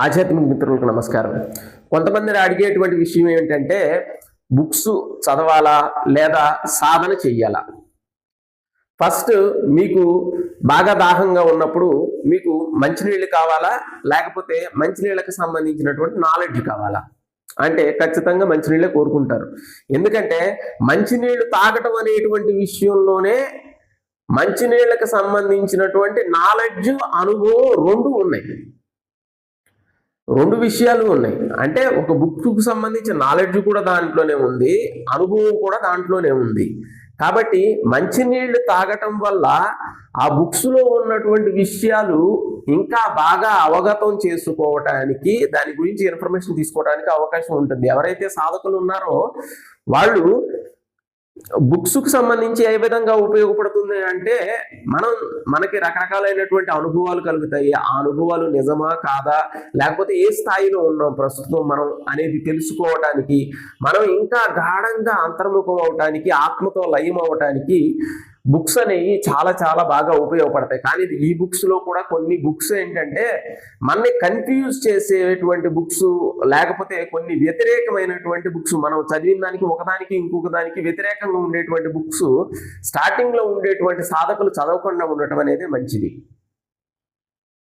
ఆధ్యాత్మిక మిత్రులకు నమస్కారం. కొంతమంది అడిగేటువంటి విషయం ఏంటంటే బుక్స్ చదవాలా లేదా సాధన చెయ్యాలా? ఫస్ట్ మీకు బాగా దాహంగా ఉన్నప్పుడు మీకు మంచినీళ్ళు కావాలా, లేకపోతే మంచినీళ్ళకి సంబంధించినటువంటి నాలెడ్జ్ కావాలా? అంటే ఖచ్చితంగా మంచినీళ్ళే కోరుకుంటారు. ఎందుకంటే మంచినీళ్ళు తాగటం అనేటువంటి విషయంలోనే మంచినీళ్ళకి సంబంధించినటువంటి నాలెడ్జ్, అనుభవం రెండు ఉన్నాయి. రెండు విషయాలు ఉన్నాయి. అంటే ఒక బుక్కు సంబంధించిన నాలెడ్జ్ కూడా దాంట్లోనే ఉంది, అనుభవం కూడా దాంట్లోనే ఉంది. కాబట్టి మంచినీళ్ళు తాగటం వల్ల ఆ బుక్స్లో ఉన్నటువంటి విషయాలు ఇంకా బాగా అవగతం చేసుకోవటానికి, దాని గురించి ఇన్ఫర్మేషన్ తీసుకోవడానికి అవకాశం ఉంటుంది. ఎవరైతే సాధకులు ఉన్నారో వాళ్ళు బుక్స్కు సంబంధించి ఏ విధంగా ఉపయోగపడుతుంది అంటే మనకి రకరకాలైనటువంటి అనుభవాలు కలుగుతాయి. ఆ అనుభవాలు నిజమా కాదా, లేకపోతే ఏ స్థాయిలో ఉన్నాం ప్రస్తుతం మనం అనేది తెలుసుకోవటానికి, మనం ఇంకా గాఢంగా అంతర్ముఖం అవటానికి, ఆత్మతో లయం అవటానికి బుక్స్ అనేవి చాలా చాలా బాగా ఉపయోగపడతాయి. కానీ ఈ బుక్స్ లో కూడా కొన్ని బుక్స్ ఏంటంటే మనని కన్ఫ్యూజ్ చేసేటువంటి బుక్స్, లేకపోతే కొన్ని వ్యతిరేకమైనటువంటి బుక్స్, మనం చదివిన దానికి ఒకదానికి ఇంకొక దానికి వ్యతిరేకంగా ఉండేటువంటి బుక్స్ స్టార్టింగ్ లో ఉండేటువంటి సాధకులు చదవకుండా ఉండటం అనేది మంచిది.